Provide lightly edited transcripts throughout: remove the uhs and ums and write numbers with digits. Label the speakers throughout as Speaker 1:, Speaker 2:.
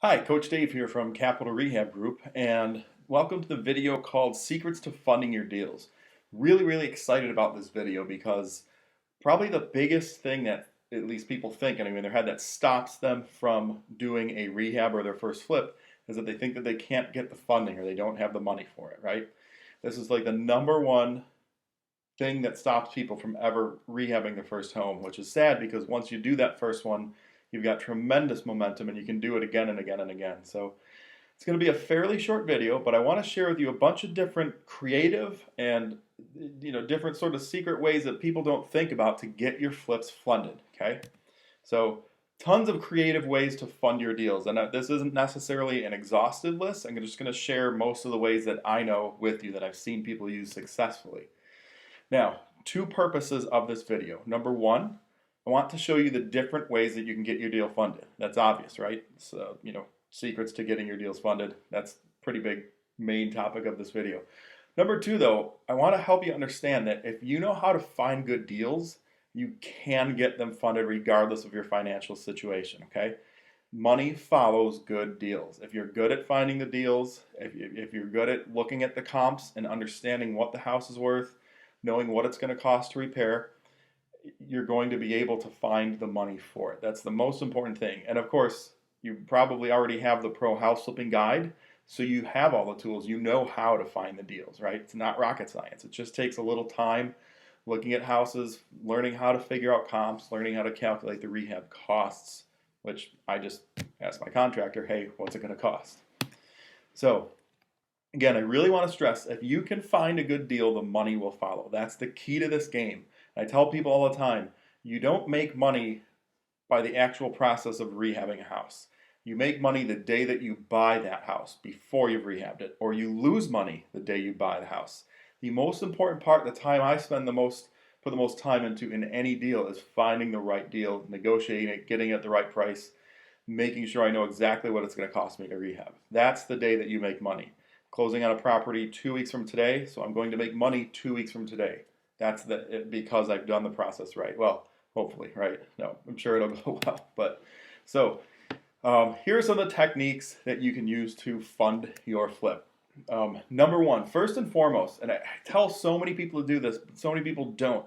Speaker 1: Hi, Coach Dave here from Capital Rehab Group, and welcome to the video called Secrets to Funding Your Deals. Really excited about this video because probably the biggest thing that at least people think, anyway, in their head that stops them from doing a rehab or their first flip is that they think that they can't get the funding or they don't have the money for it, right? This is like the number one thing that stops people from ever rehabbing their first home, which is sad because once you do that first one, you've got tremendous momentum and you can do it again and again and again. So it's going to be a fairly short video, but I want to share with you a bunch of different creative and different sort of secret ways that people don't think about to get your flips funded, okay? So tons of creative ways to fund your deals. And this isn't necessarily an exhaustive list. I'm just going to share most of the ways that I know with you that I've seen people use successfully. Now, two purposes of this video. Number one, I want to show you the different ways that you can get your deal funded. That's obvious, right? So, secrets to getting your deals funded. That's a pretty big main topic of this video. Number two, though, I want to help you understand that if you know how to find good deals, you can get them funded regardless of your financial situation, okay? Money follows good deals. If you're good at finding the deals, if you're good at looking at the comps and understanding what the house is worth, knowing what it's going to cost to repair, you're going to be able to find the money for it. That's the most important thing. And of course, you probably already have the Pro House Flipping Guide, so you have all the tools. You know how to find the deals, right? It's not rocket science. It just takes a little time looking at houses, learning how to figure out comps, learning how to calculate the rehab costs, which I just asked my contractor, hey, what's it going to cost? So again, I really want to stress, if you can find a good deal, the money will follow. That's the key to this game. I tell people all the time, you don't make money by the actual process of rehabbing a house. You make money the day that you buy that house before you've rehabbed it, or you lose money the day you buy the house. The most important part, the time I spend put the most time into in any deal, is finding the right deal, negotiating it, getting it at the right price, making sure I know exactly what it's going to cost me to rehab. That's the day that you make money. Closing on a property 2 weeks from today, so I'm going to make money 2 weeks from today. That's because I've done the process right. Well, hopefully, right? No, I'm sure it'll go well. But so here are some of the techniques that you can use to fund your flip. Number one, first and foremost, and I tell so many people to do this, but so many people don't.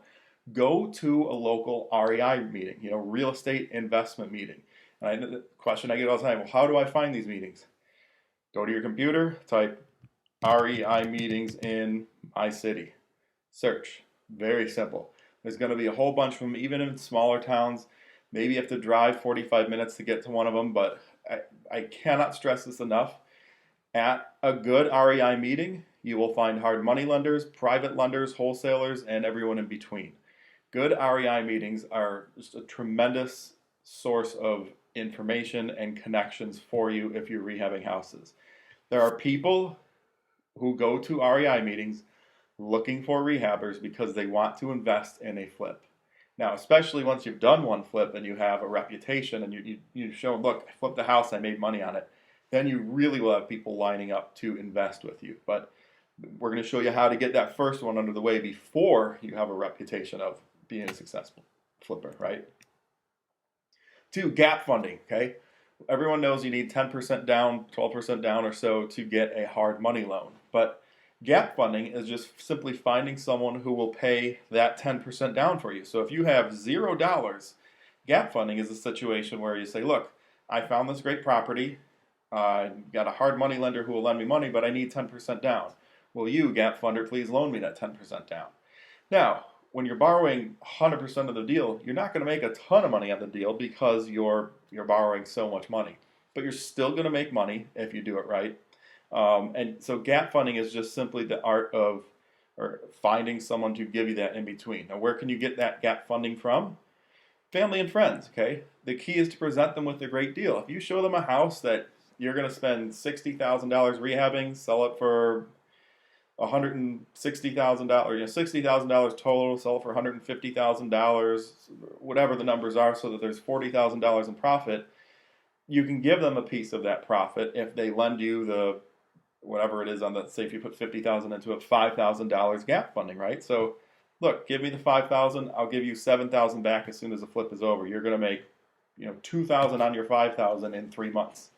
Speaker 1: Go to a local REI meeting, real estate investment meeting. And the question I get all the time, well, how do I find these meetings? Go to your computer, type REI meetings in my city. Search. Very simple. There's going to be a whole bunch of them, even in smaller towns. Maybe you have to drive 45 minutes to get to one of them, but I cannot stress this enough. At a good REI meeting, you will find hard money lenders, private lenders, wholesalers, and everyone in between. Good REI meetings are just a tremendous source of information and connections for you if you're rehabbing houses. There are people who go to REI meetings looking for rehabbers because they want to invest in a flip. Now, especially once you've done one flip and you have a reputation and you've shown, look, I flipped the house, I made money on it, then you really will have people lining up to invest with you. But we're going to show you how to get that first one under the way before you have a reputation of being a successful flipper, right? Two, gap funding, okay? Everyone knows you need 10% down, 12% down or so to get a hard money loan. But gap funding is just simply finding someone who will pay that 10% down for you. So if you have $0, gap funding is a situation where you say, look, I found this great property. I got a hard money lender who will lend me money, but I need 10% down. Will you, gap funder, please loan me that 10% down? Now, when you're borrowing 100% of the deal, you're not going to make a ton of money on the deal because you're borrowing so much money. But you're still going to make money if you do it right. And so gap funding is just simply the art of finding someone to give you that in between. Now, where can you get that gap funding from? Family and friends, okay? The key is to present them with a great deal. If you show them a house that you're going to spend $60,000 rehabbing, sell it for $160,000, $60,000 total, sell it for $150,000, whatever the numbers are, so that there's $40,000 in profit, you can give them a piece of that profit if they lend you the whatever it is on the, say if you put $50,000 into it, $5,000 gap funding, right? So look, give me the $5,000, I'll give you $7,000 back as soon as the flip is over. You're going to make, $2,000 on your $5,000 in 3 months.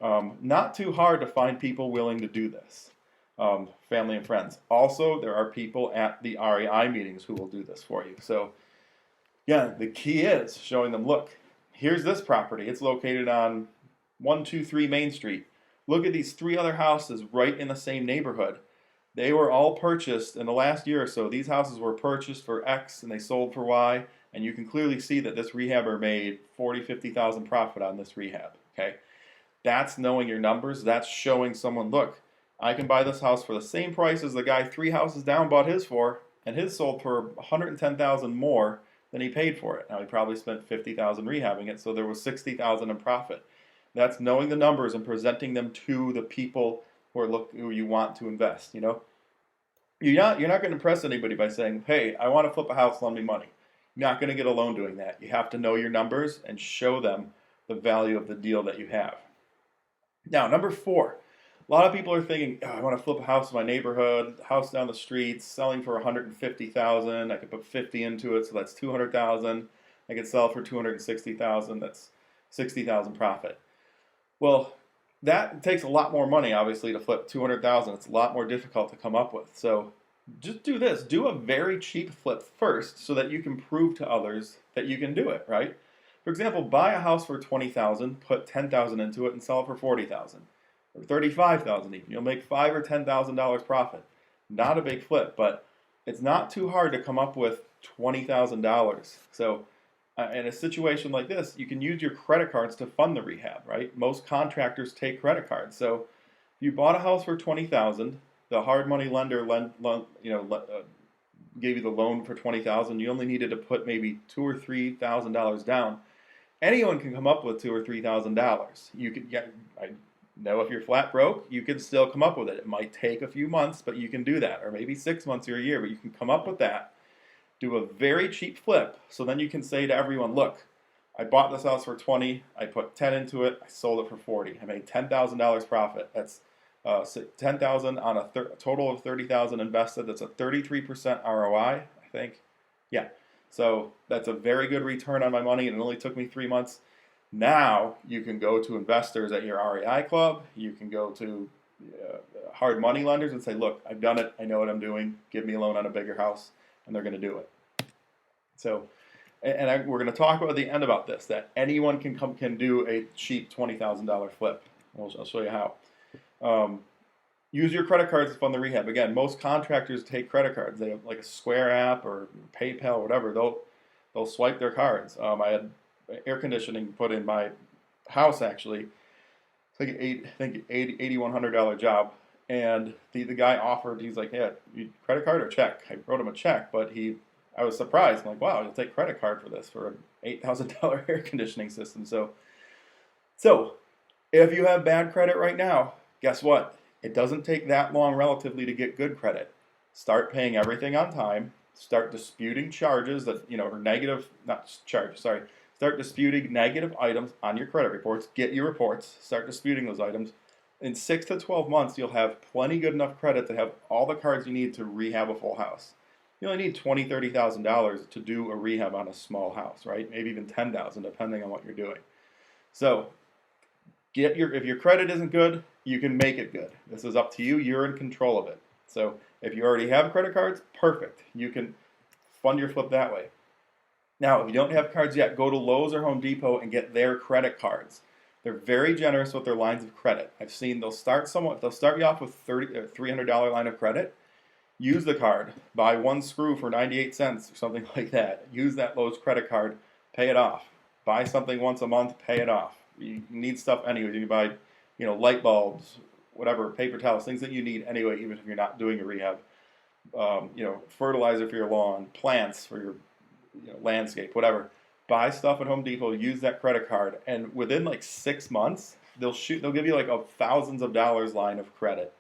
Speaker 1: Not too hard to find people willing to do this, family and friends. Also, there are people at the REI meetings who will do this for you. So, yeah, the key is showing them, look, here's this property. It's located on 123 Main Street. Look at these 3 other houses right in the same neighborhood. They were all purchased in the last year or so. These houses were purchased for X and they sold for Y. And you can clearly see that this rehabber made 40, 50,000 profit on this rehab. Okay, that's knowing your numbers. That's showing someone, look, I can buy this house for the same price as the guy 3 houses down bought his for, and his sold for 110,000 more than he paid for it. Now he probably spent 50,000 rehabbing it, so there was 60,000 in profit. That's knowing the numbers and presenting them to the people who you want to invest. You know, you're not going to impress anybody by saying, hey, I want to flip a house, lend me money. You're not going to get a loan doing that. You have to know your numbers and show them the value of the deal that you have. Now, number 4, a lot of people are thinking, oh, I want to flip a house in my neighborhood, house down the street, selling for 150,000. I could put 50 into it, so that's 200,000. I could sell for 260,000. That's 60,000 profit. Well, that takes a lot more money, obviously, to flip 200,000. It's a lot more difficult to come up with. So just do this. Do a very cheap flip first so that you can prove to others that you can do it, right? For example, buy a house for 20,000, put 10,000 into it, and sell it for 40,000 or 35,000 even. You'll make $5,000 or $10,000 profit. Not a big flip, but it's not too hard to come up with $20,000. So in a situation like this, you can use your credit cards to fund the rehab, right? Most contractors take credit cards. So if you bought a house for 20,000, the hard money lender gave you the loan for 20,000. You only needed to put maybe $2,000 or $3,000 down. Anyone can come up with $2,000 or $3,000. You could get. I know if you're flat broke, you can still come up with it. It might take a few months, but you can do that, or maybe 6 months or a year, but you can come up with that. Do a very cheap flip, so then you can say to everyone, look, I bought this house for 20, I put 10 into it, I sold it for 40. I made $10,000 profit. That's 10,000 on a total of 30,000 invested. That's a 33% ROI, I think. Yeah. So that's a very good return on my money, and it only took me 3 months. Now you can go to investors at your REI club. You can go to hard money lenders and say, look, I've done it. I know what I'm doing. Give me a loan on a bigger house, and they're going to do it. So, we're going to talk about at the end about this, that anyone can do a cheap $20,000 flip. I'll show you how. Use your credit cards to fund the rehab. Again, most contractors take credit cards. They have like a Square app or PayPal, whatever. They'll swipe their cards. I had air conditioning put in my house actually. It's like $8,100 job, and the guy offered. He's like, "Yeah, credit card or check?" I wrote him a check, but I was surprised. I'm like, "Wow, you'll take credit card for this for an $8,000 air conditioning system?" So if you have bad credit right now, guess what? It doesn't take that long relatively to get good credit. Start paying everything on time. Start disputing charges that, or negative, not charges, sorry. Start disputing negative items on your credit reports. Get your reports. Start disputing those items. In 6 to 12 months, you'll have plenty good enough credit to have all the cards you need to rehab a full house. You only need $20,000, $30,000 to do a rehab on a small house, right? Maybe even $10,000, depending on what you're doing. So if your credit isn't good, you can make it good. This is up to you. You're in control of it. So if you already have credit cards, perfect. You can fund your flip that way. Now, if you don't have cards yet, go to Lowe's or Home Depot and get their credit cards. They're very generous with their lines of credit. I've seen they'll start you off with $300 line of credit. Use the card. Buy one screw for 98 cents or something like that. Use that Lowe's credit card. Pay it off. Buy something once a month. Pay it off. You need stuff anyway. You can buy, light bulbs, whatever, paper towels, things that you need anyway, even if you're not doing a rehab. Fertilizer for your lawn, plants for your landscape, whatever. Buy stuff at Home Depot. Use that credit card, and within like 6 months, they'll give you like thousands of dollars line of credit.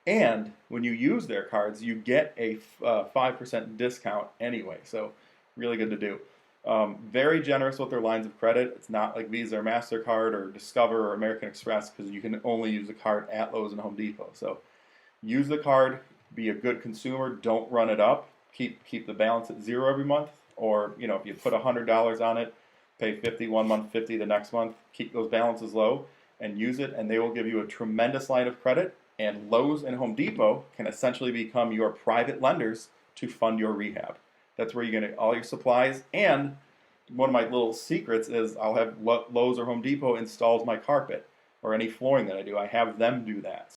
Speaker 1: And when you use their cards, you get a 5% discount anyway. So really good to do. Very generous with their lines of credit. It's not like Visa or MasterCard or Discover or American Express, because you can only use the card at Lowe's and Home Depot. So use the card. Be a good consumer. Don't run it up. Keep the balance at zero every month. Or if you put $100 on it, pay $50 one month, $50 the next month. Keep those balances low, and use it, and they will give you a tremendous line of credit. And Lowe's and Home Depot can essentially become your private lenders to fund your rehab. That's where you're going to get all your supplies. And one of my little secrets is I'll have Lowe's or Home Depot installs my carpet or any flooring that I do. I have them do that.